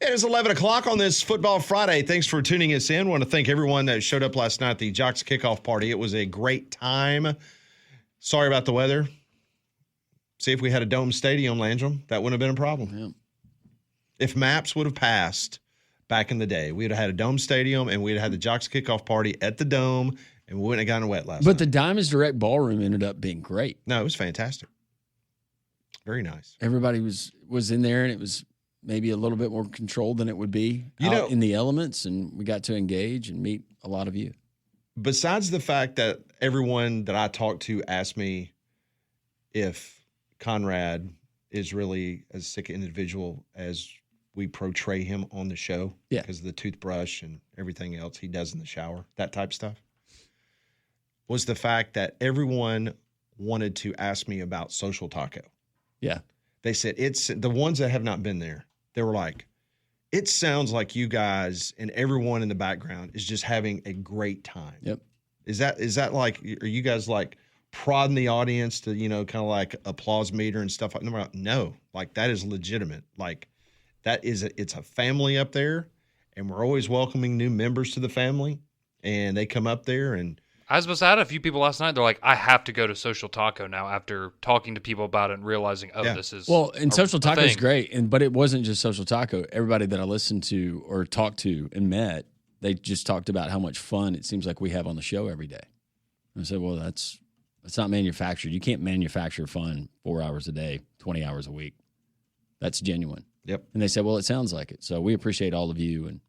It is 11 o'clock on this Football Friday. Thanks for tuning us in. I want to thank everyone that showed up last night at the Jocks kickoff party. It was a great time. Sorry about the weather. See, if we had a dome stadium, Landrum, that wouldn't have been a problem. Yeah. If maps would have passed back in the day, we'd have had a dome stadium and we'd have had the Jocks kickoff party at the dome, and we wouldn't have gotten wet last night. But the Diamonds Direct Ballroom ended up being great. No, it was fantastic. Very nice. Everybody was in there, and it was maybe a little bit more controlled than it would be out in the elements, and we got to engage and meet a lot of you. Besides the fact that everyone that I talked to asked me if Conrad is really as sick an individual as we portray him on the show, because of the toothbrush and everything else he does in the shower, that type of stuff, was the fact that everyone wanted to ask me about Social Taco. Yeah. They said, it's the ones that have not been there. They were like, it sounds like you guys and everyone in the background is just having a great time. Yep. Is that like, are you guys like prodding the audience to, kind of like applause meter and stuff like that? No, like that is legitimate. Like it's a family up there, and we're always welcoming new members to the family, and they come up there and. I was had a few people last night. They're like, I have to go to Social Taco now after talking to people about it and realizing, this is Social Taco is great, but it wasn't just Social Taco. Everybody that I listened to or talked to and met, they just talked about how much fun it seems like we have on the show every day. And I said, well, that's not manufactured. You can't manufacture fun 4 hours a day, 20 hours a week. That's genuine. Yep. And they said, well, it sounds like it. So we appreciate all of you, and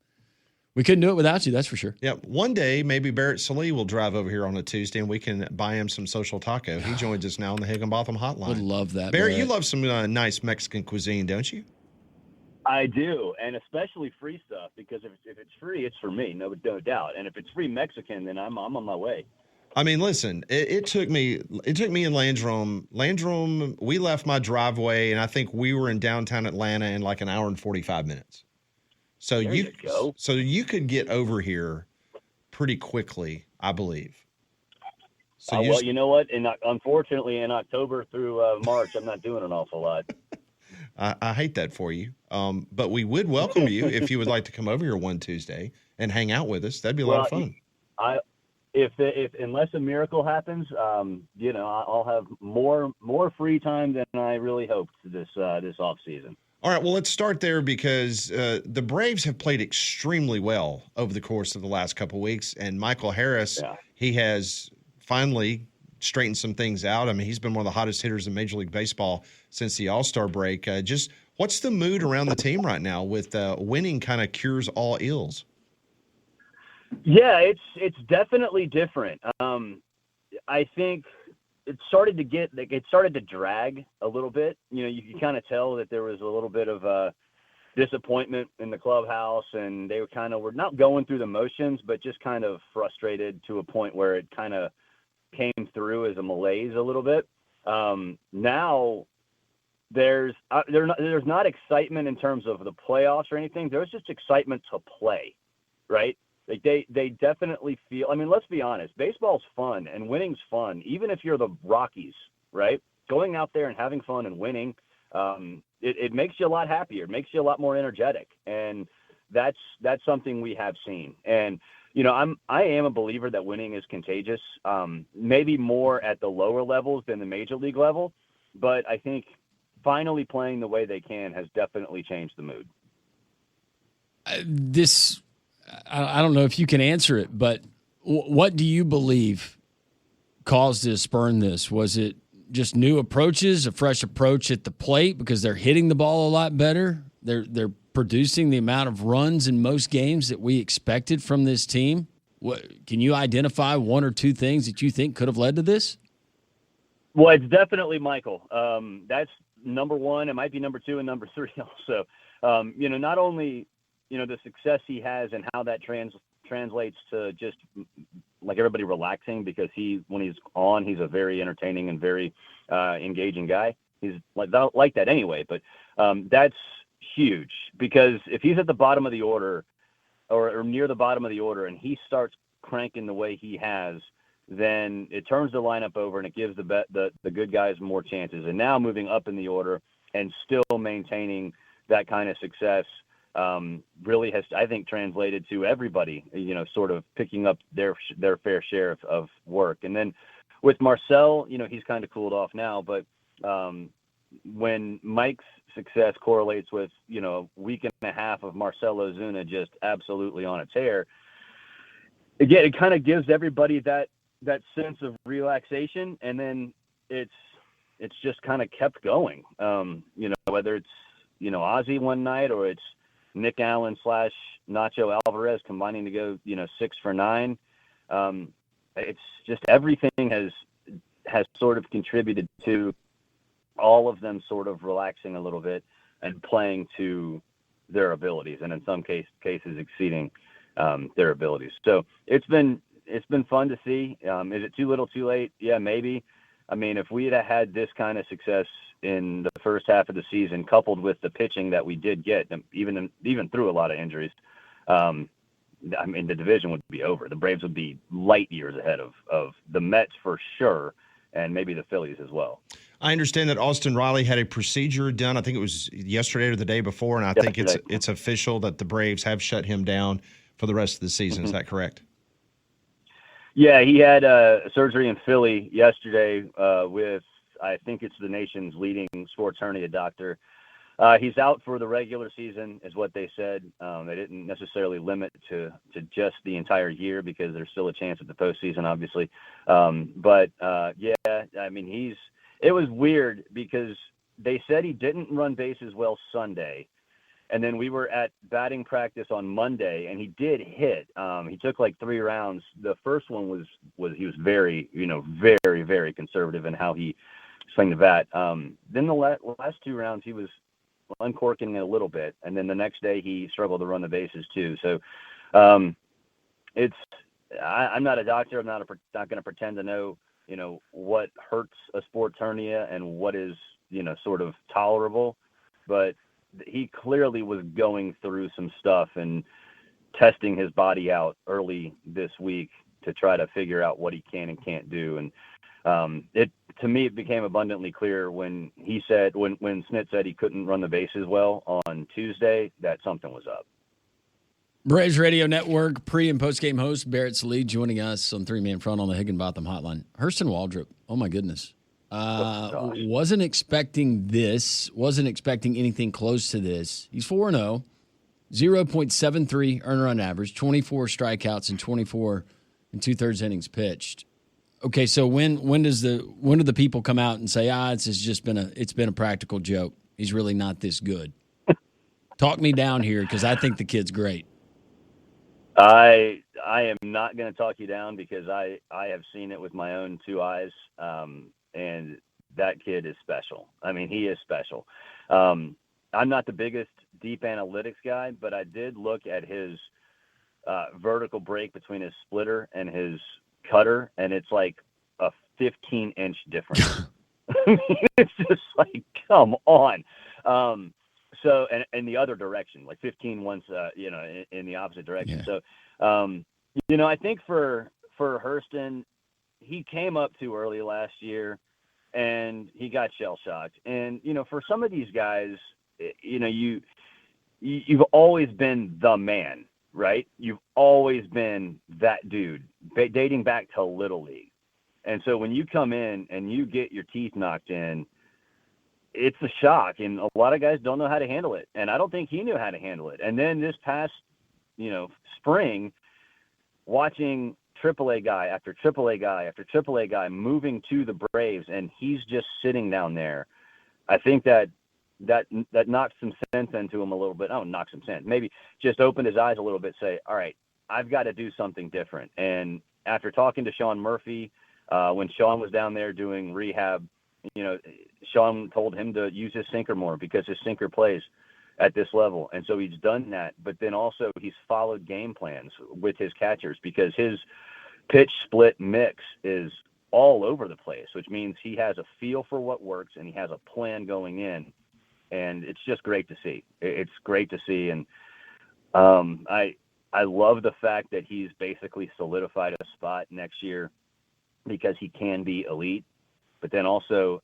we couldn't do it without you, that's for sure. Yeah, one day maybe Barrett Sallee will drive over here on a Tuesday and we can buy him some Social Taco. He joins us now on the Higginbotham Hotline. Would love that. Barrett, you love some nice Mexican cuisine, don't you? I do, and especially free stuff, because if it's free, it's for me, no doubt. And if it's free Mexican, then I'm on my way. I mean, listen, it took me and Landrum. Landrum, we left my driveway, and I think we were in downtown Atlanta in like an hour and 45 minutes. So you could get over here pretty quickly, I believe. So you know what? Unfortunately, in October through March, I'm not doing an awful lot. I hate that for you. But we would welcome you if you would like to come over here one Tuesday and hang out with us. That'd be a lot of fun. If unless a miracle happens, I'll have more free time than I really hoped this off season. All right, well, let's start there because the Braves have played extremely well over the course of the last couple of weeks, and Michael Harris, he has finally straightened some things out. I mean, he's been one of the hottest hitters in Major League Baseball since the All-Star break. Just what's the mood around the team right now with winning kind of cures all ills? Yeah, it's definitely different. I think it started to drag a little bit. You can kind of tell that there was a little bit of disappointment in the clubhouse, and they were not going through the motions, but just kind of frustrated to a point where it kind of came through as a malaise a little bit. Now there's not excitement in terms of the playoffs or anything. There's just excitement to play, right? Like they definitely feel. I mean, let's be honest. Baseball's fun and winning's fun, even if you're the Rockies, right? Going out there and having fun and winning, it makes you a lot happier. It makes you a lot more energetic, and that's something we have seen. And I am a believer that winning is contagious. Maybe more at the lower levels than the major league level, but I think finally playing the way they can has definitely changed the mood. I don't know if you can answer it, but what do you believe caused this, spurned this? Was it just new approaches, a fresh approach at the plate because they're hitting the ball a lot better? They're producing the amount of runs in most games that we expected from this team? Can you identify one or two things that you think could have led to this? Well, it's definitely Michael. That's number one. It might be number two and number three also. Not only the success he has and how that translates to just like everybody relaxing, because when he's on, he's a very entertaining and very engaging guy. He's like that anyway, but that's huge, because if he's at the bottom of the order or near the bottom of the order and he starts cranking the way he has, then it turns the lineup over and it gives the good guys more chances. And now moving up in the order and still maintaining that kind of success, really has, I think, translated to everybody, sort of picking up their fair share of work. And then with Marcel, he's kind of cooled off now, but when Mike's success correlates with, a week and a half of Marcel Ozuna just absolutely on a tear, again, it kind of gives everybody that sense of relaxation, and then it's just kind of kept going. Whether it's, Ozzie one night or it's Nick Allen / Nacho Alvarez combining to go, 6 for 9. It's just everything has sort of contributed to all of them sort of relaxing a little bit and playing to their abilities, and in some cases exceeding their abilities. So it's been fun to see. Is it too little, too late? Yeah, maybe. I mean, if we had this kind of success in the first half of the season, coupled with the pitching that we did get, even through a lot of injuries, the division would be over. The Braves would be light years ahead of the Mets for sure, and maybe the Phillies as well. I understand that Austin Riley had a procedure done. I think it was yesterday or the day before, and I think it's official that the Braves have shut him down for the rest of the season. Is that correct? Yeah, he had surgery in Philly yesterday with, I think it's the nation's leading sports hernia doctor. He's out for the regular season, is what they said. They didn't necessarily limit to just the entire year because there's still a chance at the postseason, obviously. It was weird because they said he didn't run bases well Sunday. And then we were at batting practice on Monday, and he did hit. He took like 3 rounds. The first one was he was very, very, very conservative in how he swung the bat. Then the last 2 rounds, he was uncorking it a little bit, and then the next day he struggled to run the bases too. So I'm not a doctor. I'm not going to pretend to know, what hurts a sports hernia and what is, sort of tolerable, but he clearly was going through some stuff and testing his body out early this week to try to figure out what he can and can't do. And to me, it became abundantly clear when he said, when Snit said he couldn't run the bases well on Tuesday, that something was up. Braves Radio Network pre- and post-game host Barrett Sallee joining us on 3-Man Front on the Higginbotham Hotline. Hurston Waldrop, oh my goodness. Wasn't expecting this. Wasn't expecting anything close to this. He's 4-0, 0.73 earned run average, 24 strikeouts, and 24 and 2/3 innings pitched. Okay, so when do the people come out and say, it's been a practical joke? He's really not this good. Talk me down here because I think the kid's great. I am not going to talk you down because I have seen it with my own 2 eyes. And that kid is special. I mean, he is special. I'm not the biggest deep analytics guy, but I did look at his vertical break between his splitter and his cutter, and it's like a 15-inch difference. I mean, it's just like, come on. So, and the other direction, like 15 once, in the opposite direction. Yeah. So, I think for Hurston, he came up too early last year and he got shell shocked. And, for some of these guys, you've always been the man, right? You've always been that dude dating back to Little League. And so when you come in and you get your teeth knocked in, it's a shock. And a lot of guys don't know how to handle it. And I don't think he knew how to handle it. And then this past, spring, watching AAA guy after AAA guy after AAA guy moving to the Braves, and he's just sitting down there. I think that knocked some sense into him a little bit. Oh, knocked some sense. Maybe just opened his eyes a little bit, say, all right, I've got to do something different. And after talking to Sean Murphy, when Sean was down there doing rehab, Sean told him to use his sinker more because his sinker plays at this level. And so he's done that. But then also he's followed game plans with his catchers because his pitch split mix is all over the place, which means he has a feel for what works and he has a plan going in. And it's just great to see. It's great to see. And I love the fact that he's basically solidified a spot next year because he can be elite, but then also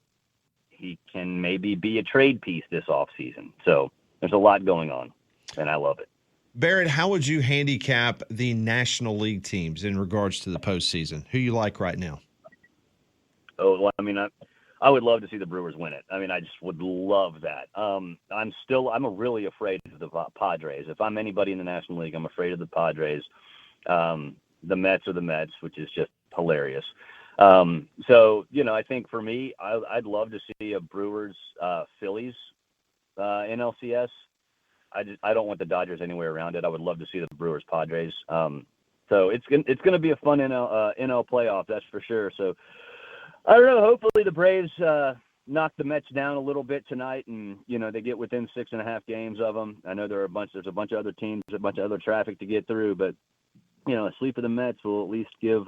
he can maybe be a trade piece this offseason. So there's a lot going on. and I love it. Barrett, how would you handicap the National League teams in regards to the postseason? Who you like right now? Oh, well, I mean, I would love to see the Brewers win it. I mean, I just would love that. I'm really afraid of the Padres. If I'm anybody in the National League, I'm afraid of the Padres. The Mets are the Mets, which is just hilarious. So, I think for me, I'd love to see a Brewers Phillies NLCS. I don't want the Dodgers anywhere around it. I would love to see the Brewers Padres. So it's going to be a fun NL playoff, that's for sure. So I don't know. Hopefully the Braves knock the Mets down a little bit tonight, and they get within 6.5 games of them. I know there's a bunch of other teams, a bunch of other traffic to get through, but a sweep of the Mets will at least give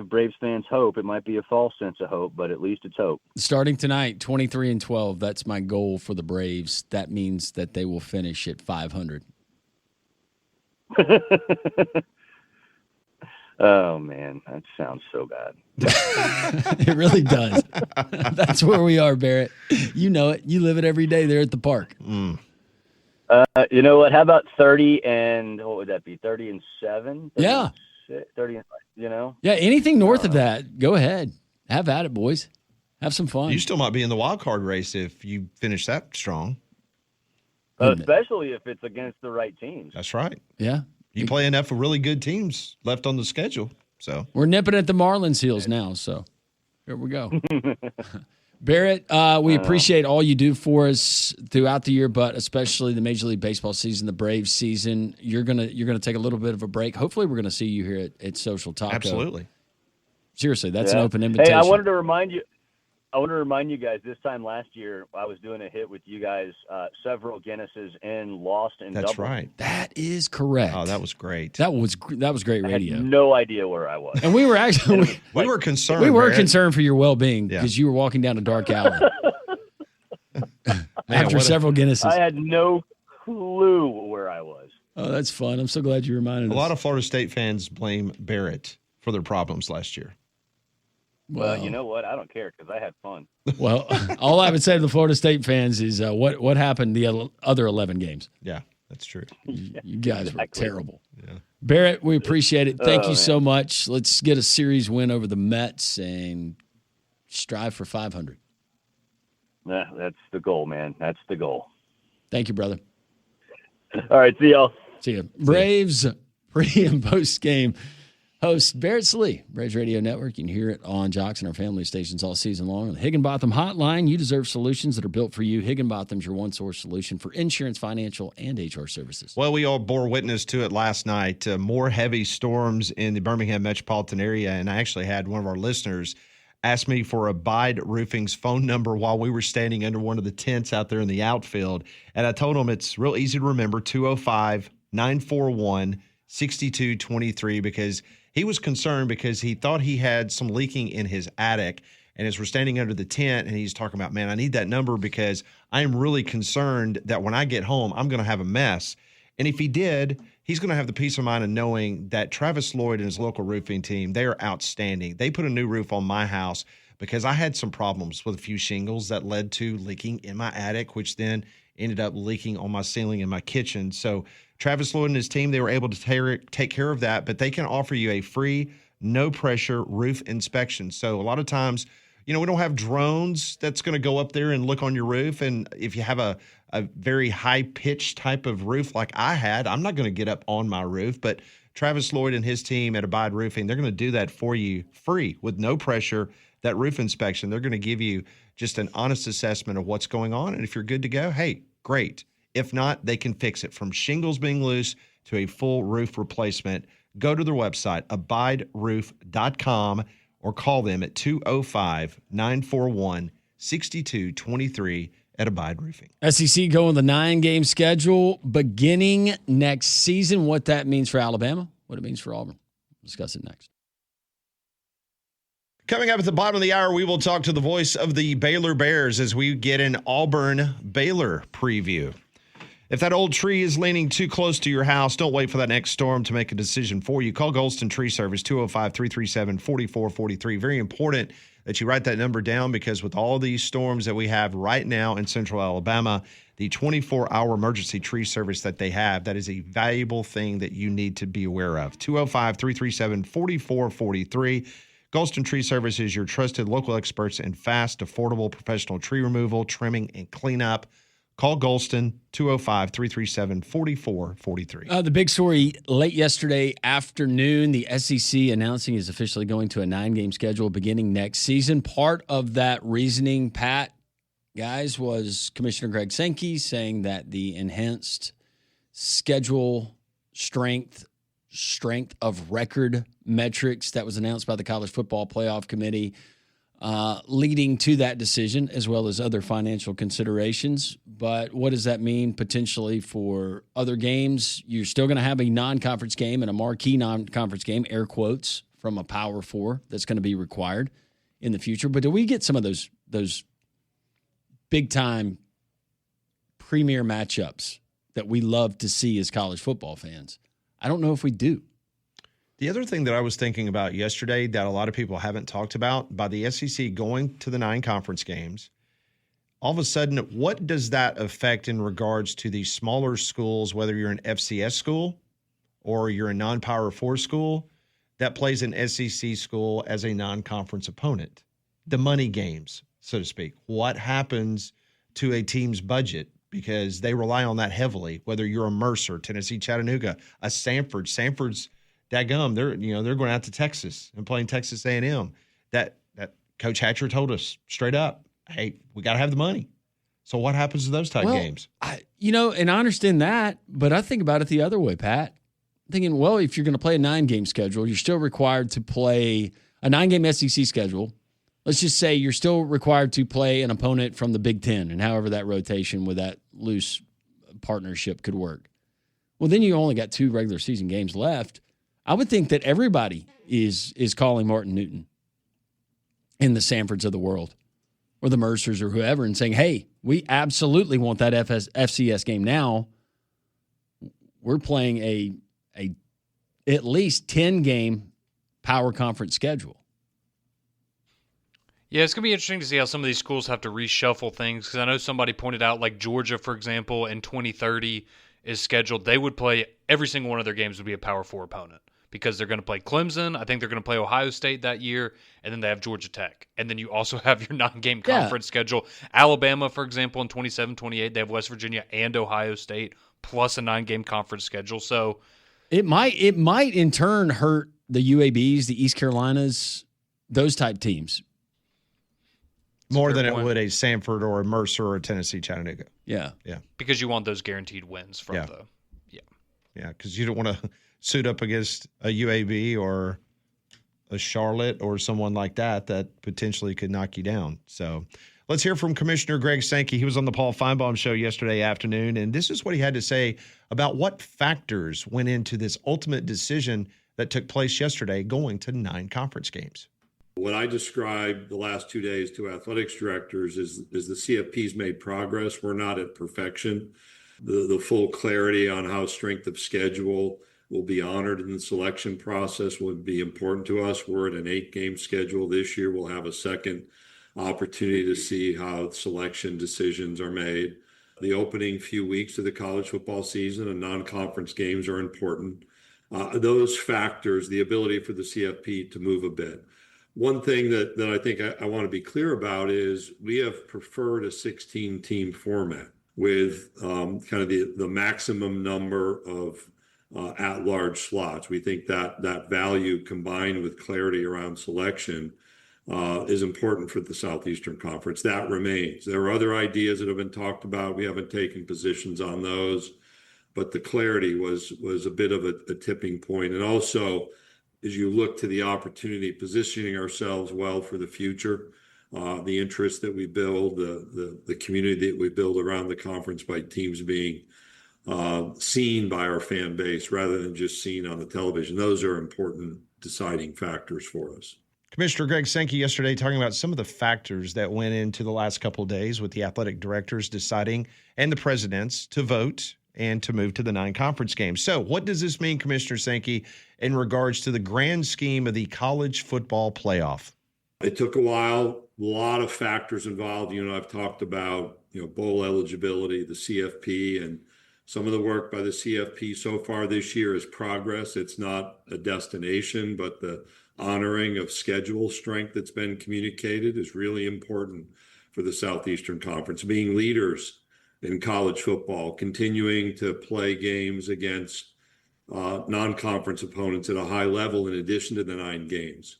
Braves fans hope. It might be a false sense of hope, but at least it's hope. Starting tonight, 23-12. That's my goal for the Braves. That means that they will finish at 500. Oh, man, that sounds so bad. It really does. That's where we are, Barrett. You know it. You live it every day there at the park. You know what? How about 30 and what would that be? 30 and 7? Yeah. 30 and 5, Yeah, anything north of that, go ahead. Have at it, boys. Have some fun. You still might be in the wild card race if you finish that strong. Especially if it's against the right teams. That's right. Yeah. You play enough of really good teams left on the schedule. So we're nipping at the Marlins' heels now, so here we go. Barrett, we appreciate all you do for us throughout the year, but especially the Major League Baseball season, the Braves season. You're gonna take a little bit of a break. Hopefully, we're gonna see you here at Social Taco. Absolutely. Seriously, that's an open invitation. Hey, I wanted to remind you guys. This time last year, I was doing a hit with you guys. Several Guinnesses and lost and That's doubled. right. That is correct. Oh, that was great. That was great radio. I had no idea where I was. And we were actually we were concerned. We were Barrett. concerned for your well-being because you were walking down a dark alley after several Guinnesses. I had no clue where I was. Oh, that's fun. I'm so glad you reminded us. A lot of Florida State fans blame Barrett for their problems last year. Well, you know what? I don't care because I had fun. Well, all I would say to the Florida State fans is what happened the other 11 games. Yeah, that's true. You guys were terrible. Yeah. Barrett, we appreciate it. Thank you so much. Let's get a series win over the Mets and strive for 500. Yeah, that's the goal, man. That's the goal. Thank you, brother. All right, see y'all. See you. Braves pre- and post-game host Barrett Sallee, Braves Radio Network. You can hear it on Jocks and our family stations all season long. On the Higginbotham Hotline, you deserve solutions that are built for you. Higginbotham's your one-source solution for insurance, financial, and HR services. Well, we all bore witness to it last night. More heavy storms in the Birmingham metropolitan area, and I actually had one of our listeners ask me for Abide Roofing's phone number while we were standing under one of the tents out there in the outfield. And I told him it's real easy to remember, 205-941-6223, because he was concerned because he thought he had some leaking in his attic. And as we're standing under the tent and he's talking about, man, I need that number because I am really concerned that when I get home, I'm going to have a mess. And if he did, he's going to have the peace of mind of knowing that Travis Lloyd and his local roofing team, they are outstanding. They put a new roof on my house because I had some problems with a few shingles that led to leaking in my attic, which then ended up leaking on my ceiling in my kitchen. So Travis Lloyd and his team, they were able to take care of that, but they can offer you a free, no-pressure roof inspection. So a lot of times, we don't have drones that's going to go up there and look on your roof. And if you have a very high-pitched type of roof like I had, I'm not going to get up on my roof. But Travis Lloyd and his team at Abide Roofing, they're going to do that for you free with no pressure, that roof inspection. They're going to give you just an honest assessment of what's going on. And if you're good to go, hey, great. If not, they can fix it from shingles being loose to a full roof replacement. Go to their website, abideroof.com, or call them at 205-941-6223 at Abide Roofing. SEC going the 9-game schedule beginning next season. What that means for Alabama, what it means for Auburn. We'll discuss it next. Coming up at the bottom of the hour, we will talk to the voice of the Baylor Bears as we get an Auburn-Baylor preview. If that old tree is leaning too close to your house, don't wait for that next storm to make a decision for you. Call Golston Tree Service, 205-337-4443. Very important that you write that number down, because with all these storms that we have right now in central Alabama, the 24-hour emergency tree service that they have, that is a valuable thing that you need to be aware of. 205-337-4443. Golston Tree Service is your trusted local experts in fast, affordable, professional tree removal, trimming, and cleanup. Call Golston, 205-337-4443. The big story late yesterday afternoon, the SEC announcing is officially going to a 9-game schedule beginning next season. Part of that reasoning, Pat, guys, was Commissioner Greg Sankey saying that the enhanced schedule strength of record metrics that was announced by the College Football Playoff Committee, leading to that decision, as well as other financial considerations. But what does that mean potentially for other games? You're still going to have a non-conference game and a marquee non-conference game, air quotes, from a Power 4 that's going to be required in the future. But do we get some of those big-time premier matchups that we love to see as college football fans? I don't know if we do. The other thing that I was thinking about yesterday that a lot of people haven't talked about, by the SEC going to the 9 conference games, all of a sudden, what does that affect in regards to the smaller schools, whether you're an FCS school or you're a non-Power 4 school that plays an SEC school as a non-conference opponent? The money games, so to speak. What happens to a team's budget? Because they rely on that heavily, whether you're a Mercer, Tennessee, Chattanooga, a Samford. Samford's dadgum, they're going out to Texas and playing Texas A&M. That Coach Hatcher told us straight up, hey, we got to have the money. So what happens to those type games? And I understand that, but I think about it the other way, Pat. I'm thinking, well, if you're going to play a 9-game schedule, you're still required to play a 9-game SEC schedule. Let's just say you're still required to play an opponent from the Big Ten, and however that rotation with that loose partnership could work. Well, then you only got 2 regular season games left. I would think that everybody is calling Martin Newton in the Samfords of the world or the Mercers or whoever and saying, hey, we absolutely want that FCS game now. We're playing a at least 10-game power conference schedule. Yeah, it's going to be interesting to see how some of these schools have to reshuffle things, because I know somebody pointed out, like Georgia, for example, in 2030 is scheduled. They would play every single one of their games would be a Power 4 opponent, because they're going to play Clemson. I think they're going to play Ohio State that year, and then they have Georgia Tech. And then you also have your 9-game conference schedule. Alabama, for example, in 27-28, they have West Virginia and Ohio State, plus a 9-game conference schedule. So it might in turn hurt the UABs, the East Carolinas, those type teams. More than it would a Samford or a Mercer or a Tennessee, Chattanooga. Yeah. Because you want those guaranteed wins from Yeah, because you don't want to suit up against a UAB or a Charlotte or someone like that potentially could knock you down. So let's hear from Commissioner Greg Sankey. He was on the Paul Feinbaum show yesterday afternoon, and this is what he had to say about what factors went into this ultimate decision that took place yesterday, going to 9 conference games. What I described the last 2 days to athletics directors is the CFP's made progress. We're not at perfection. The full clarity on how strength of schedule will be honored in the selection process would be important to us. We're at an 8-game schedule this year. We'll have a second opportunity to see how selection decisions are made. The opening few weeks of the college football season and non-conference games are important. Those factors, the ability for the CFP to move a bit. One thing that I think I want to be clear about is we have preferred a 16-team format with kind of the maximum number of at-large slots. We think that value combined with clarity around selection is important for the Southeastern Conference. That remains. There are other ideas that have been talked about. We haven't taken positions on those, but the clarity was a bit of a tipping point. And also, as you look to the opportunity, positioning ourselves well for the future, the interest that we build, the community that we build around the conference by teams being seen by our fan base rather than just seen on the television. Those are important deciding factors for us. Commissioner Greg Sankey yesterday talking about some of the factors that went into the last couple of days with the athletic directors deciding and the presidents to vote and to move to the 9 conference games. So what does this mean, Commissioner Sankey, in regards to the grand scheme of the college football playoff? It took a while, a lot of factors involved. I've talked about, bowl eligibility, the CFP, and some of the work by the CFP so far this year is progress. It's not a destination, but the honoring of schedule strength that's been communicated is really important for the Southeastern Conference. Being leaders in college football, continuing to play games against non-conference opponents at a high level in addition to the 9 games.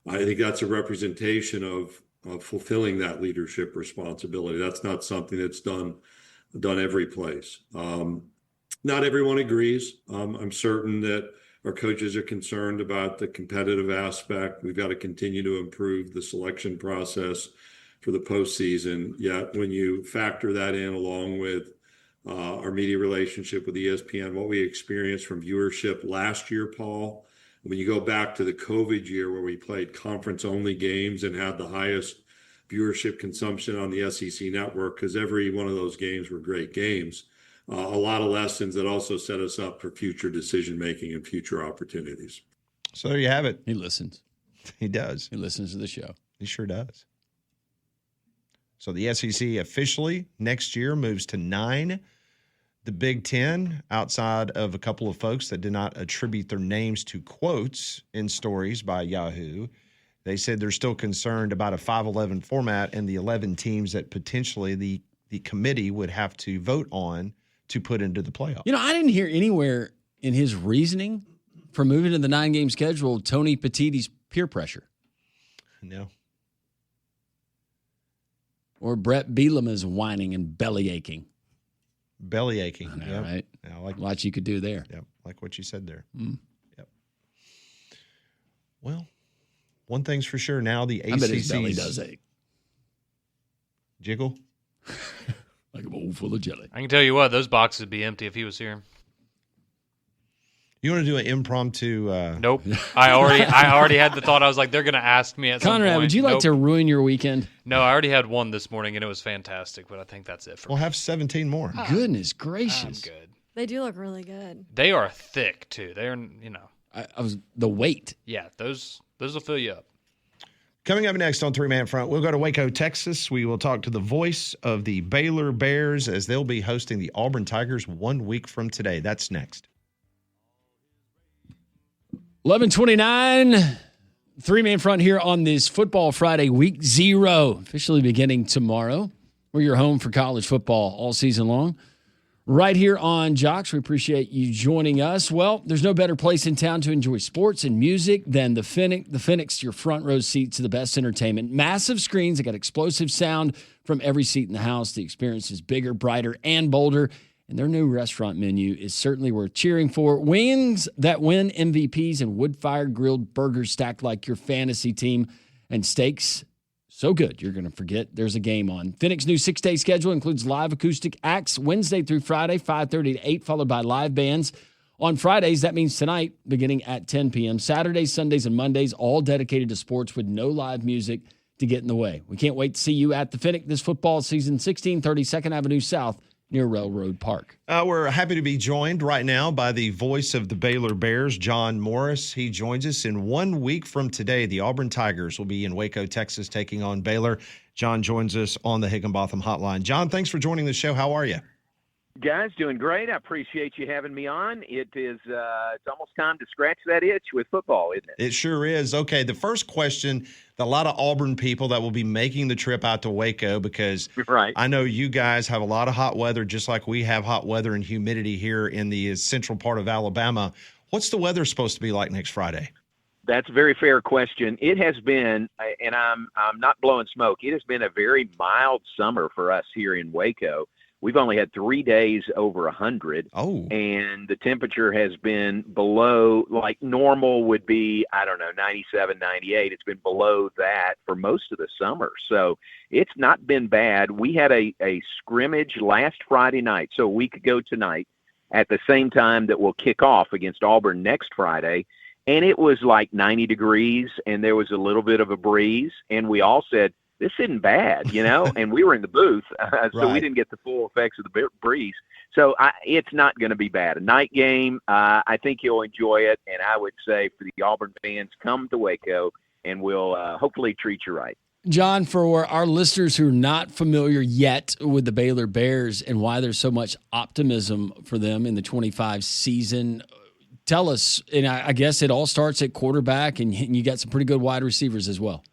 I think that's a representation of fulfilling that leadership responsibility. That's not something that's done every place. Not everyone agrees. I'm certain that our coaches are concerned about the competitive aspect. We've got to continue to improve the selection process for the postseason. Yet when you factor that in along with our media relationship with ESPN, what we experienced from viewership last year, Paul, when you go back to the COVID year where we played conference-only games and had the highest viewership consumption on the SEC network, because every one of those games were great games, a lot of lessons that also set us up for future decision-making and future opportunities. So there you have it. He listens. He does. He listens to the show. He sure does. So the SEC officially next year moves to 9. The Big Ten, outside of a couple of folks that did not attribute their names to quotes in stories by Yahoo, they said they're still concerned about a 5-11 format and the 11 teams that potentially the committee would have to vote on to put into the playoff. I didn't hear anywhere in his reasoning for moving to the 9-game schedule Tony Petitti's peer pressure. No. Or Brett Bielema's whining and belly aching. Belly aching. I know, Yep. right? Yeah, I like Lots you could do there. Yep, like what you said there. Mm. Yep. Well, one thing's for sure now, the ACC's... I bet his belly does ache. Jiggle? Like a bowl full of jelly. I can tell you what, those boxes would be empty if he was here. You want to do an impromptu... Nope. I already had the thought. I was like, they're going to ask me at some point. Conrad, would you like to ruin your weekend? No, I already had one this morning, and it was fantastic, but I think that's it for We'll me. have 17 more. Goodness gracious. I'm good. They do look really good. They are thick, too. They're, I was the weight. yeah, those will fill you up. Coming up next on 3-Man Front, we'll go to Waco, Texas. We will talk to the voice of the Baylor Bears as they'll be hosting the Auburn Tigers 1 week from today. That's next. 11:29, 3-Man Front here on this Football Friday, Week 0, officially beginning tomorrow. We're your home for college football all season long. Right here on Jocks, we appreciate you joining us. Well, there's no better place in town to enjoy sports and music than the Phoenix. The Phoenix, your front row seat to the best entertainment. Massive screens that got explosive sound from every seat in the house. The experience is bigger, brighter, and bolder. And their new restaurant menu is certainly worth cheering for. Wings that win MVPs and wood-fired grilled burgers stacked like your fantasy team. And steaks so good you're going to forget there's a game on. Phoenix's new 6-day schedule includes live acoustic acts Wednesday through Friday, 5:30 to 8, followed by live bands. On Fridays, that means tonight, beginning at 10 p.m. Saturdays, Sundays, and Mondays, all dedicated to sports with no live music to get in the way. We can't wait to see you at the Phoenix this football season, 1630 2nd Avenue South, near Railroad Park. We're happy to be joined right now by the voice of the Baylor Bears, John Morris. He joins us in 1 week from today. The Auburn Tigers will be in Waco, Texas, taking on Baylor. John joins us on the Higginbotham Hotline. John, thanks for joining the show. How are you? Guys, doing great. I appreciate you having me on. It is it's almost time to scratch that itch with football, isn't it? It sure is. Okay, the first question, a lot of Auburn people that will be making the trip out to Waco, because right. I know you guys have a lot of hot weather, just like we have hot weather and humidity here in the central part of Alabama. What's the weather supposed to be like next Friday? That's a very fair question. It has been, and I'm not blowing smoke, it has been a very mild summer for us here in Waco. We've only had 3 days over 100. Oh. And the temperature has been below, like normal would be, 97, 98. It's been below that for most of the summer. So it's not been bad. We had a scrimmage last Friday night, so a week ago tonight, at the same time that we'll kick off against Auburn next Friday. And it was like 90 degrees, and there was a little bit of a breeze. And we all said, this isn't bad, and we were in the booth, so we didn't get the full effects of the breeze. So it's not going to be bad. A night game, I think you'll enjoy it, and I would say for the Auburn fans, come to Waco and we'll hopefully treat you right. John, for our listeners who are not familiar yet with the Baylor Bears and why there's so much optimism for them in the 25 season, tell us, and I guess it all starts at quarterback, and you got some pretty good wide receivers as well.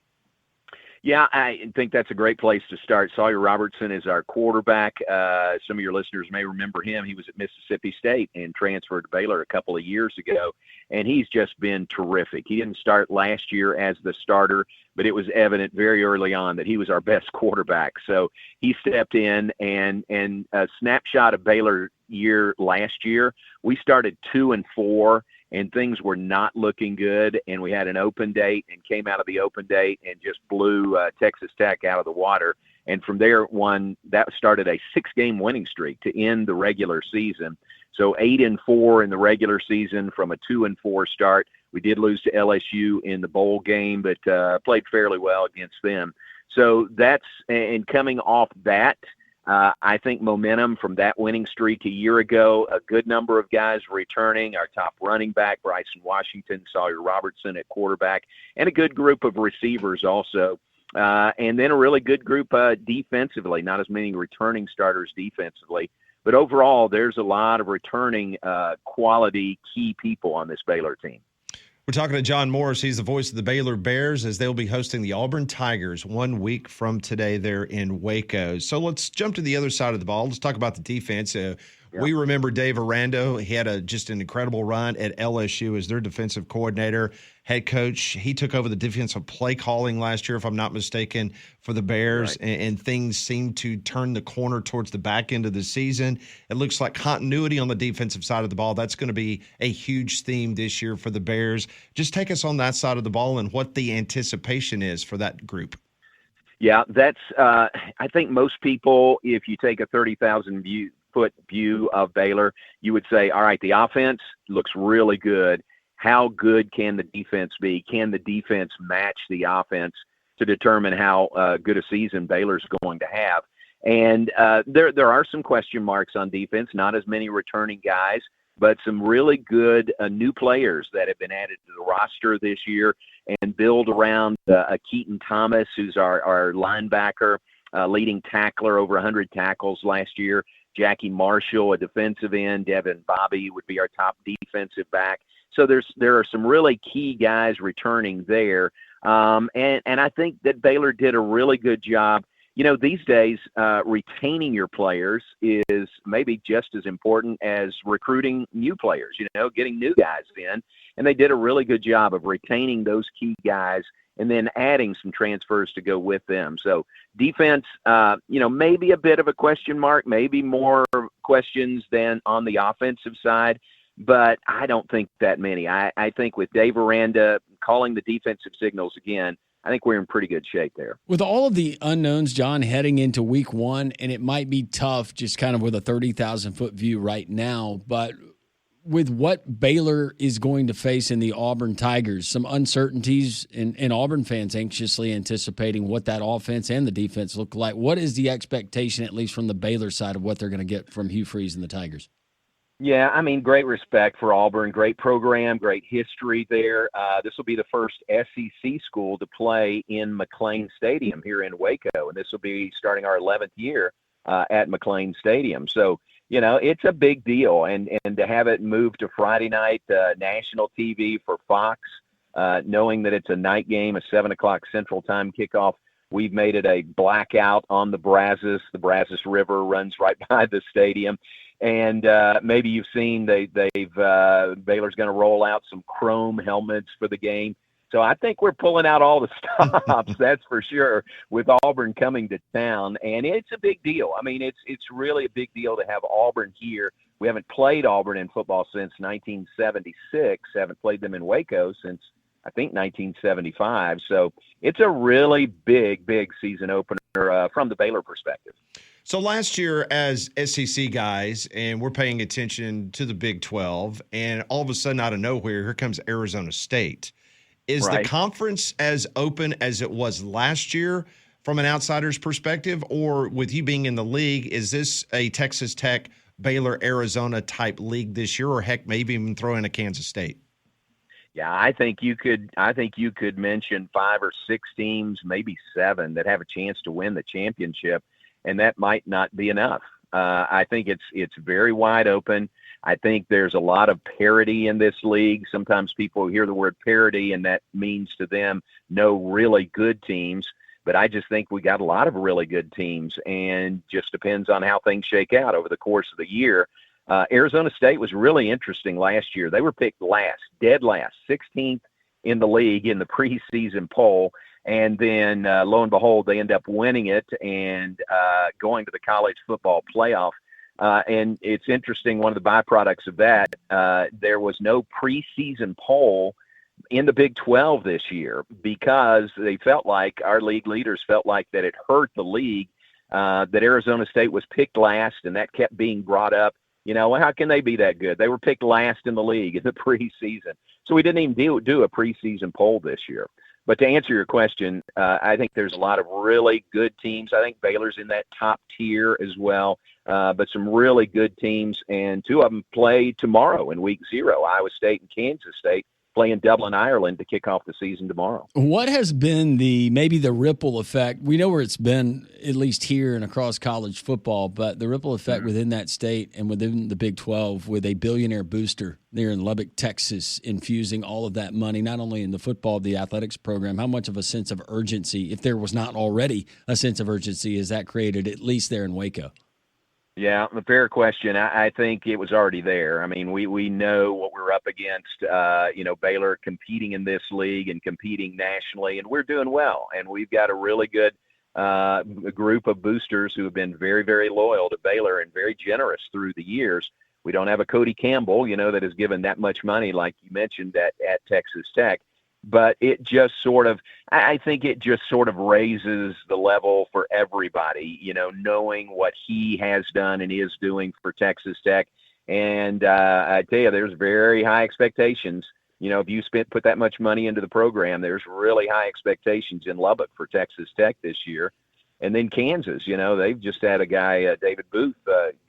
Yeah, I think that's a great place to start. Sawyer Robertson is our quarterback. Some of your listeners may remember him. He was at Mississippi State and transferred to Baylor a couple of years ago, and he's just been terrific. He didn't start last year as the starter, but it was evident very early on that he was our best quarterback. So he stepped in, and a snapshot of Baylor year last year, we started 2-4. And things were not looking good, and we had an open date and came out of the open date and just blew Texas Tech out of the water. And from there, that started a 6-game winning streak to end the regular season. So 8-4 in the regular season from a 2-4 start. We did lose to LSU in the bowl game, but played fairly well against them. So and coming off that, I think momentum from that winning streak a year ago, a good number of guys returning, our top running back, Bryson Washington, Sawyer Robertson at quarterback, and a good group of receivers also. And then a really good group defensively, not as many returning starters defensively. But overall, there's a lot of returning quality key people on this Baylor team. We're talking to John Morris. He's the voice of the Baylor Bears as they'll be hosting the Auburn Tigers 1 week from today there in Waco. So let's jump to the other side of the ball. Let's talk about the defense. We remember Dave Aranda. He had just an incredible run at LSU as their defensive coordinator, head coach. He took over the defensive play calling last year, if I'm not mistaken, for the Bears, right. and things seemed to turn the corner towards the back end of the season. It looks like continuity on the defensive side of the ball. That's going to be a huge theme this year for the Bears. Just take us on that side of the ball and what the anticipation is for that group. Yeah, that's I think most people, if you take a 30,000-foot view of Baylor, you would say, all right, the offense looks really good. How good can the defense be? Can the defense match the offense to determine how good a season Baylor's going to have? And there are some question marks on defense, not as many returning guys, but some really good new players that have been added to the roster this year and build around Keaton Thomas, who's our linebacker, leading tackler, over 100 tackles last year. Jackie Marshall, a defensive end. Devin Bobby would be our top defensive back. So there are some really key guys returning there. And I think that Baylor did a really good job. You know, these days, retaining your players is maybe just as important as recruiting new players, getting new guys in. And they did a really good job of retaining those key guys and then adding some transfers to go with them. So defense, maybe a bit of a question mark, maybe more questions than on the offensive side, but I don't think that many. I think with Dave Aranda calling the defensive signals again, I think we're in pretty good shape there. With all of the unknowns, John, heading into week one, and it might be tough just kind of with a 30,000-foot view right now, but with what Baylor is going to face in the Auburn Tigers, some uncertainties, and Auburn fans anxiously anticipating what that offense and the defense look like. What is the expectation, at least from the Baylor side, of what they're going to get from Hugh Freeze and the Tigers? Yeah, I mean, great respect for Auburn, great program, great history there. This will be the first SEC school to play in McLean Stadium here in Waco, and this will be starting our 11th year at McLean Stadium. So, it's a big deal, and to have it move to Friday night, national TV for Fox, knowing that it's a night game, a 7 o'clock Central Time kickoff, we've made it a blackout on the Brazos. The Brazos River runs right by the stadium. And maybe you've seen Baylor's going to roll out some chrome helmets for the game. So I think we're pulling out all the stops, that's for sure, with Auburn coming to town. And it's a big deal. I mean, it's really a big deal to have Auburn here. We haven't played Auburn in football since 1976, haven't played them in Waco since, I think, 1975. So it's a really big season opener from the Baylor perspective. So last year as SEC guys, and we're paying attention to the Big 12, and all of a sudden out of nowhere, here comes Arizona State. Is right. The conference as open as it was last year from an outsider's perspective, or with you being in the league, is this a Texas Tech, Baylor, Arizona type league this year, or heck, maybe even throw in a Kansas State? Yeah, I think you could mention 5 or 6 teams, maybe 7, that have a chance to win the championship, and that might not be enough. I think it's very wide open. I think there's a lot of parity in this league. Sometimes people hear the word parity, and that means to them no really good teams. But I just think we got a lot of really good teams, and just depends on how things shake out over the course of the year. Arizona State was really interesting last year. They were picked last, dead last, 16th in the league in the preseason poll. And then lo and behold, they end up winning it and going to the college football playoff. And it's interesting, one of the byproducts of that, there was no preseason poll in the Big 12 this year, because they felt like, our league leaders felt like, that it hurt the league, that Arizona State was picked last, and that kept being brought up. How can they be that good? They were picked last in the league in the preseason. So we didn't even do a preseason poll this year. But to answer your question, I think there's a lot of really good teams. I think Baylor's in that top tier as well, but some really good teams. And 2 of them play tomorrow in week 0, Iowa State and Kansas State, play in Dublin, Ireland to kick off the season tomorrow. What has been maybe the ripple effect? We know where it's been, at least here and across college football, but the ripple effect within that state and within the Big 12 with a billionaire booster there in Lubbock, Texas, infusing all of that money, not only in the football, the athletics program. How much of a sense of urgency, if there was not already a sense of urgency, has that created, at least there in Waco? Yeah, a fair question. I think it was already there. I mean, we know what we're up against. Baylor competing in this league and competing nationally, and we're doing well. And we've got a really good group of boosters who have been very, very loyal to Baylor and very generous through the years. We don't have a Cody Campbell, that has given that much money, like you mentioned, at Texas Tech. But it just I think it just sort of raises the level for everybody, knowing what he has done and is doing for Texas Tech. And I tell you, there's very high expectations. If you put that much money into the program, there's really high expectations in Lubbock for Texas Tech this year. And then Kansas, they've just had a guy, David Booth,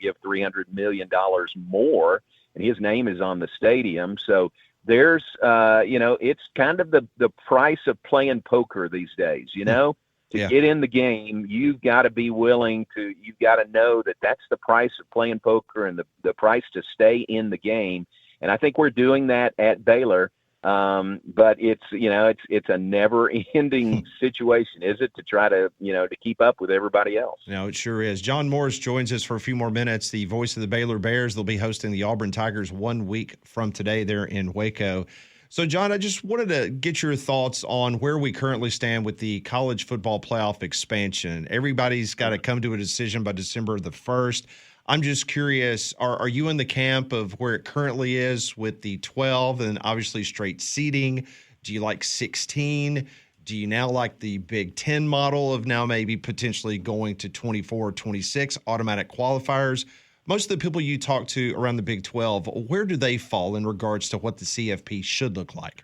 give $300 million more, and his name is on the stadium. So there's, it's kind of the price of playing poker these days, to get in the game, you've got to be willing to, you've got to know that that's the price of playing poker and the price to stay in the game. And I think we're doing that at Baylor. But it's a never ending situation, is it, to try to, to keep up with everybody else? No, it sure is. John Morris joins us for a few more minutes, the voice of the Baylor Bears. They'll be hosting the Auburn Tigers 1 week from today there in Waco. So, John, I just wanted to get your thoughts on where we currently stand with the college football playoff expansion. Everybody's got to come to a decision by December the 1st. I'm just curious, are you in the camp of where it currently is with the 12 and obviously straight seeding? Do you like 16? Do you now like the Big 10 model of now maybe potentially going to 24, 26 automatic qualifiers? Most of the people you talk to around the Big 12, where do they fall in regards to what the CFP should look like?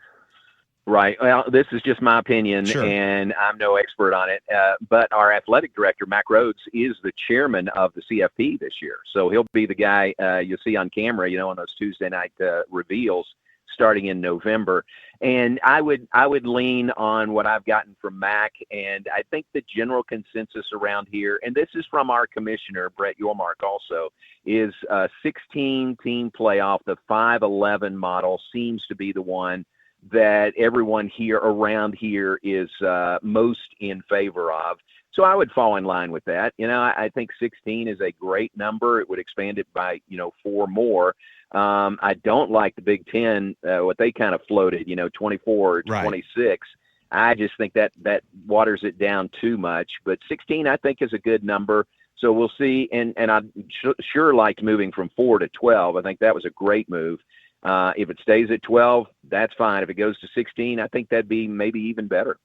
Right. Well, this is just my opinion, Sure. And I'm no expert on it. But our athletic director, Mac Rhodes, is the chairman of the CFP this year. So he'll be the guy you'll see on camera, on those Tuesday night reveals starting in November. And I would lean on what I've gotten from Mac. And I think the general consensus around here, and this is from our commissioner, Brett Yormark also, is 16-team playoff. The 5-11 model seems to be the one that everyone here around here is most in favor of. So I would fall in line with that. I think 16 is a great number. It would expand it by, 4 more. I don't like the Big 10, what they kind of floated, 24 or 26. Right. I just think that waters it down too much. But 16, I think, is a good number. So we'll see. And I sure liked moving from 4 to 12. I think that was a great move. If it stays at 12, that's fine. If it goes to 16, I think that'd be maybe even better.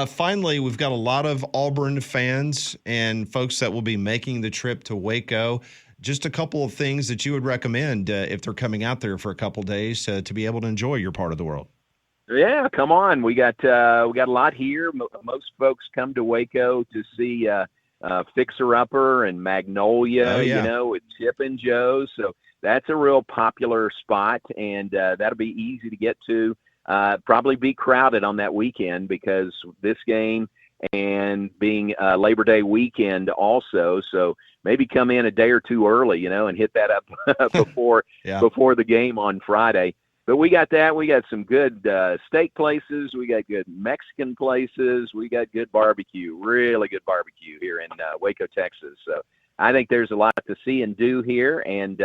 Finally, we've got a lot of Auburn fans and folks that will be making the trip to Waco. Just a couple of things that you would recommend if they're coming out there for a couple of days to be able to enjoy your part of the world. Yeah, come on. We got a lot here. Most folks come to Waco to see Fixer Upper and Magnolia, with Chip and Joe. So that's a real popular spot, and that'll be easy to get to. probably be crowded on that weekend because this game and being Labor Day weekend also. So maybe come in a day or two early, and hit that up before the game on Friday. But we got that. We got some good steak places. We got good Mexican places. We got good barbecue, really good barbecue here in Waco, Texas. So I think there's a lot to see and do here, and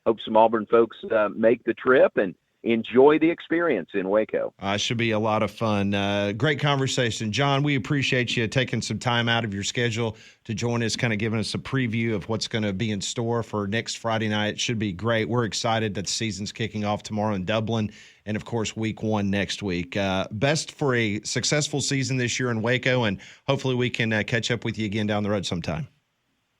hope some Auburn folks make the trip and enjoy the experience in Waco. Should be a lot of fun. Great conversation. John, we appreciate you taking some time out of your schedule to join us, kind of giving us a preview of what's going to be in store for next Friday night. It should be great. We're excited that the season's kicking off tomorrow in Dublin and, of course, week 1 next week. Best for a successful season this year in Waco, and hopefully we can catch up with you again down the road sometime.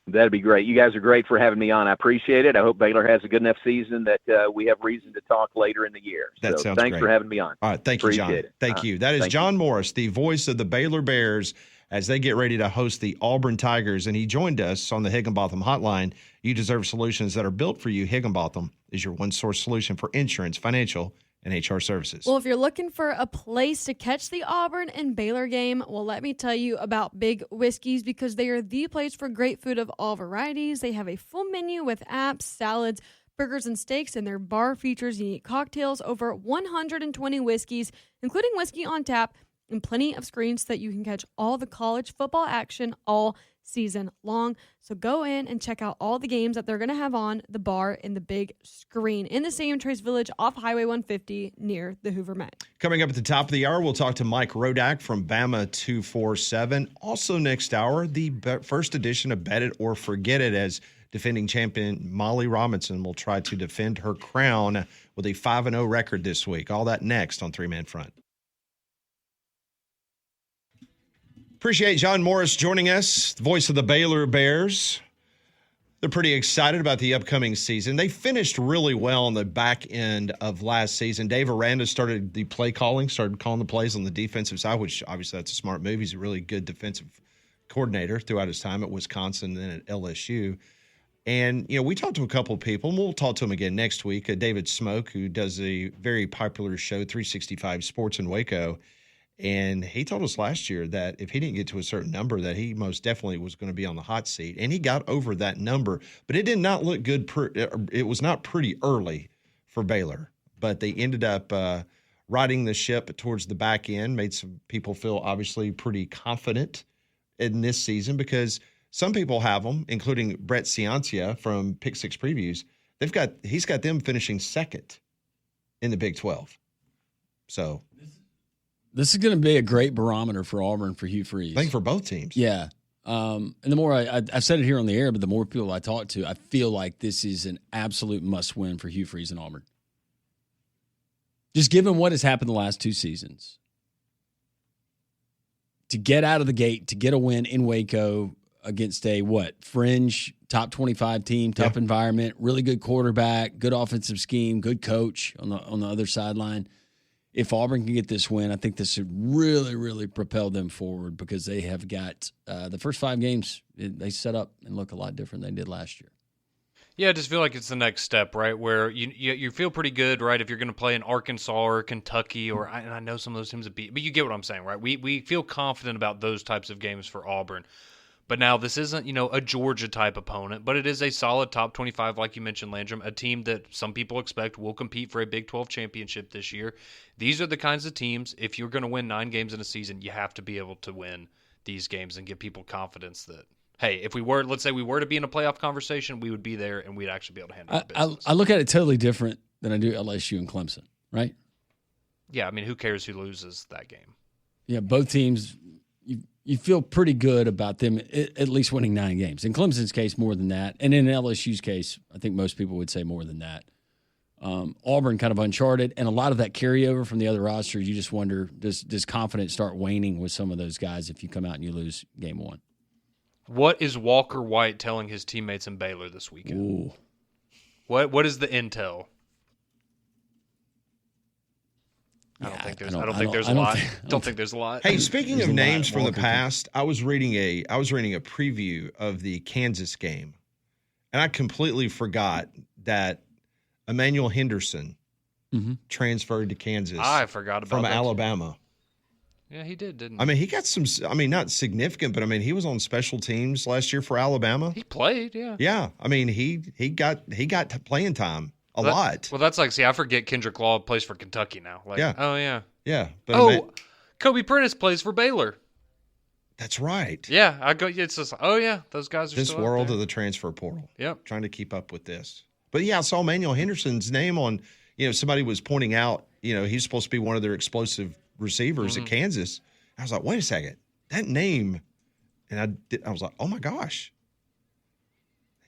That'd be great. You guys are great for having me on. I appreciate it. I hope Baylor has a good enough season that we have reason to talk later in the year. That sounds thanks great. for having me on. All right. Thank you, John. Appreciate it. Thank you. That is John Morris, the voice of the Baylor Bears, as they get ready to host the Auburn Tigers. And he joined us on the Higginbotham Hotline. You deserve solutions that are built for you. Higginbotham is your one-source solution for insurance, financial, and HR services. Well, if you're looking for a place to catch the Auburn and Baylor game, well, let me tell you about Big Whiskey's, because they are the place for great food of all varieties. They have a full menu with apps, salads, burgers, and steaks, and their bar features unique cocktails, over 120 whiskeys, including whiskey on tap, and plenty of screens so that you can catch all the college football action all season long. So go in and check out all the games that they're going to have on the bar in the big screen in the Stadium Trace Village off Highway 150 near the Hoover Met. Coming up at the top of the hour, we'll talk to Mike Rodak from Bama 247. Also next hour, the first edition of Bet It or Forget It, as defending champion Molly Robinson will try to defend her crown with a 5-0 record this week. All that next on Three Man Front. Appreciate John Morris joining us, the voice of the Baylor Bears. They're pretty excited about the upcoming season. They finished really well on the back end of last season. Dave Aranda started the play calling, started calling the plays on the defensive side, which obviously that's a smart move. He's a really good defensive coordinator throughout his time at Wisconsin and then at LSU. And, we talked to a couple of people, and we'll talk to him again next week. David Smoke, who does a very popular show, 365 Sports in Waco. And he told us last year that if he didn't get to a certain number, that he most definitely was going to be on the hot seat. And he got over that number, but it did not look good. It was not pretty early for Baylor, but they ended up riding the ship towards the back end, made some people feel obviously pretty confident in this season, because some people have them, including Brett Ciancia from Pick Six Previews. He's got them finishing second in the Big 12. So this is going to be a great barometer for Auburn, for Hugh Freeze. I think for both teams. Yeah. And the more I've said it here on the air, but the more people I talk to, I feel like this is an absolute must-win for Hugh Freeze and Auburn. Just given what has happened the last 2 seasons. To get out of the gate, to get a win in Waco against a, fringe top 25 team, tough environment, really good quarterback, good offensive scheme, good coach on the other sideline. If Auburn can get this win, I think this would really, really propel them forward, because they have got the first 5 games, they set up and look a lot different than they did last year. Yeah, I just feel like it's the next step, right, where you feel pretty good, right, if you're going to play in Arkansas or Kentucky, or and I know some of those teams would beat, but you get what I'm saying, right? We feel confident about those types of games for Auburn. But now this isn't, a Georgia-type opponent, but it is a solid top 25, like you mentioned, Landrum, a team that some people expect will compete for a Big 12 championship this year. These are the kinds of teams, if you're going to win 9 games in a season, you have to be able to win these games and give people confidence that, hey, let's say we were to be in a playoff conversation, we would be there and we'd actually be able to handle the business. I look at it totally different than I do LSU and Clemson, right? Yeah, I mean, who cares who loses that game? Yeah, both teams, you feel pretty good about them at least winning 9 games. In Clemson's case, more than that. And in LSU's case, I think most people would say more than that. Auburn kind of uncharted, and a lot of that carryover from the other rosters, you just wonder, does confidence start waning with some of those guys if you come out and you lose game 1? What is Walker White telling his teammates in Baylor this weekend? Ooh. What is the intel? I don't think there's a lot. Hey, speaking of names from the past, I was reading a preview of the Kansas game, and I completely forgot that Emmanuel Henderson transferred to Kansas. I forgot about from that. Alabama. Yeah, he did, didn't he? I mean, he got some. I mean, not significant, but I mean, he was on special teams last year for Alabama. He played, yeah. Yeah, I mean, he got playing time a lot. Well, that's like, see, I forget Kendrick Law plays for Kentucky now. Like, Yeah. Oh, yeah. Yeah. But Oh, Kobe Prentice plays for Baylor. that's right. Yeah, it's just, oh, yeah, those guys are This still out world there. of the transfer portal. Yep. Trying to keep up with this. But yeah, I saw Emmanuel Henderson's name on. Somebody was pointing out. He's supposed to be one of their explosive receivers at Kansas. I was like, wait a second, that name, and I was like, oh my gosh,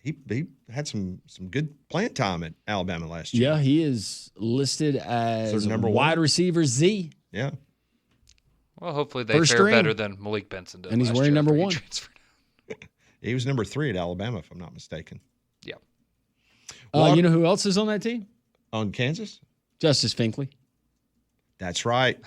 he had some good playing time at Alabama last year. Yeah, he is listed as number wide one? receiver Z. Yeah. Well, hopefully they First fare string. better than Malik Benson did. And he's last wearing year number after he 1. transferred. He was number 3 at Alabama, if I'm not mistaken. Yeah. You know who else is on that team? On Kansas? Justice Finkley. That's right.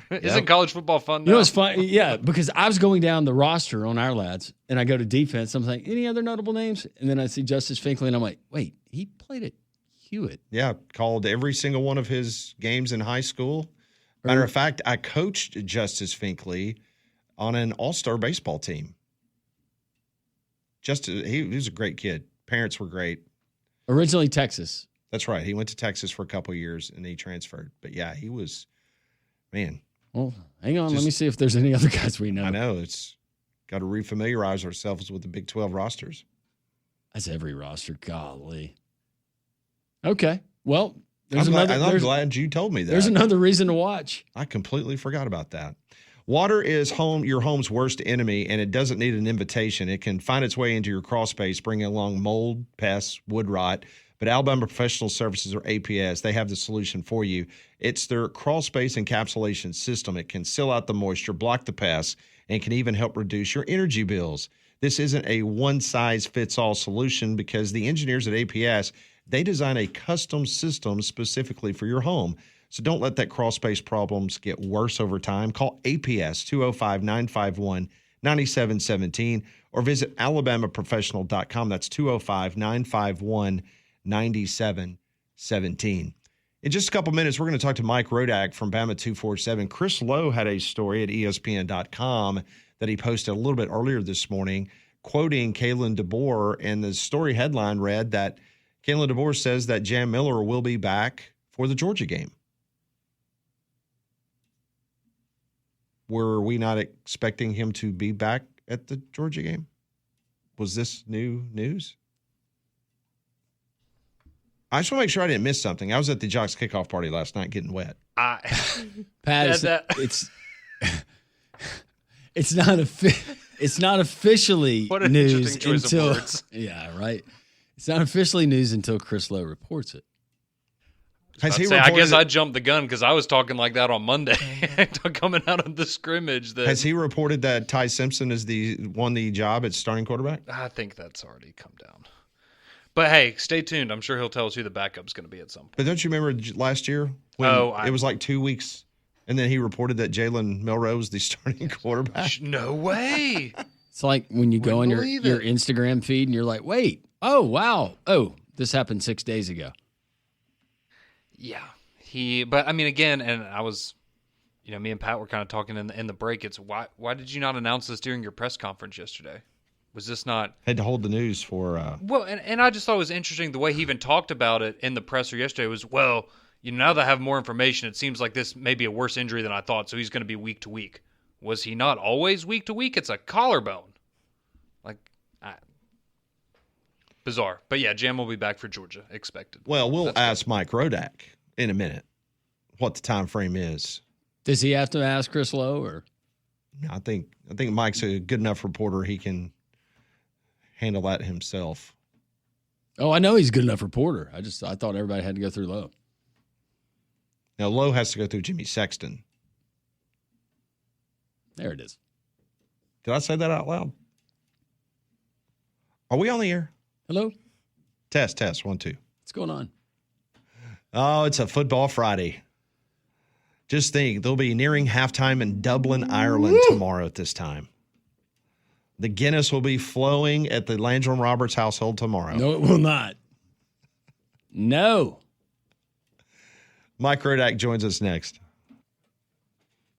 Isn't college football fun now? You know what's fun? Yeah, because I was going down the roster on our lads, and I go to defense. I'm like, any other notable names? And then I see Justice Finkley, and I'm like, wait, he played at Hewitt. Yeah, called every single one of his games in high school. Matter of fact, I coached Justice Finkley on an all-star baseball team. He was a great kid. Parents were great. Originally Texas. That's right. He went to Texas for a couple of years, and he transferred. But, yeah, he was, man. Well, hang on. Let me see if there's any other guys we know. I know. It's got to refamiliarize ourselves with the Big 12 rosters. That's every roster. Golly. Okay. Well, I'm glad you told me that. There's another reason to watch. I completely forgot about that. Water is your home's worst enemy, and it doesn't need an invitation. It can find its way into your crawl space, bringing along mold, pests, wood rot. But Alabama Professional Services, or APS, they have the solution for you. It's their crawl space encapsulation system. It can seal out the moisture, block the pests, and can even help reduce your energy bills. This isn't a one-size-fits-all solution because the engineers at APS, they design a custom system specifically for your home. So don't let that crawl space problems get worse over time. Call APS 205-951-9717 or visit alabamaprofessional.com. That's 205-951-9717. In just a couple minutes, we're going to talk to Mike Rodak from Bama 247. Chris Lowe had a story at ESPN.com that he posted a little bit earlier this morning, quoting Kalen DeBoer, and the story headline read that Kalen DeBoer says that Jam Miller will be back for the Georgia game. Were we not expecting him to be back at the Georgia game? Was this new news? I just want to make sure I didn't miss something. I was at the Jocks kickoff party last night getting wet. Pat, Yeah, it's not officially What an news interesting choice of until words. yeah, right. It's not officially news until Chris Lowe reports it. I guess I jumped the gun because I was talking like that on Monday, coming out of the scrimmage. Has he reported that Ty Simpson won the job at starting quarterback? I think that's already come down. But hey, stay tuned. I'm sure he'll tell us who the backup's going to be at some point. But don't you remember last year when it was like 2 weeks, and then he reported that Jalen Milroe was the starting quarterback? No way. It's like when you go on your Wouldn't believe it. Instagram feed and you're like, wait, oh wow, oh this happened 6 days ago. Yeah, but I mean, again, and I was, me and Pat were kind of talking in the break. It's why did you not announce this during your press conference yesterday? Was this not Had to hold the news for. well? And I just thought it was interesting the way he even talked about it in the presser yesterday. Was now that I have more information, it seems like this may be a worse injury than I thought. So he's going to be week to week. Was he not always week to week? It's a collarbone. Bizarre. But yeah, Jam will be back for Georgia, expected. Well, we'll ask Mike Rodak in a minute what the time frame is. Does he have to ask Chris Lowe or? I think Mike's a good enough reporter. He can handle that himself. Oh, I know he's a good enough reporter. I thought everybody had to go through Lowe. Now, Lowe has to go through Jimmy Sexton. There it is. Did I say that out loud? Are we on the air? Hello? Test, 1, 2. What's going on? Oh, it's a football Friday. Just think, they'll be nearing halftime in Dublin, Ireland tomorrow at this time. The Guinness will be flowing at the Landrum Roberts household tomorrow. No, it will not. No. Mike Rodak joins us next.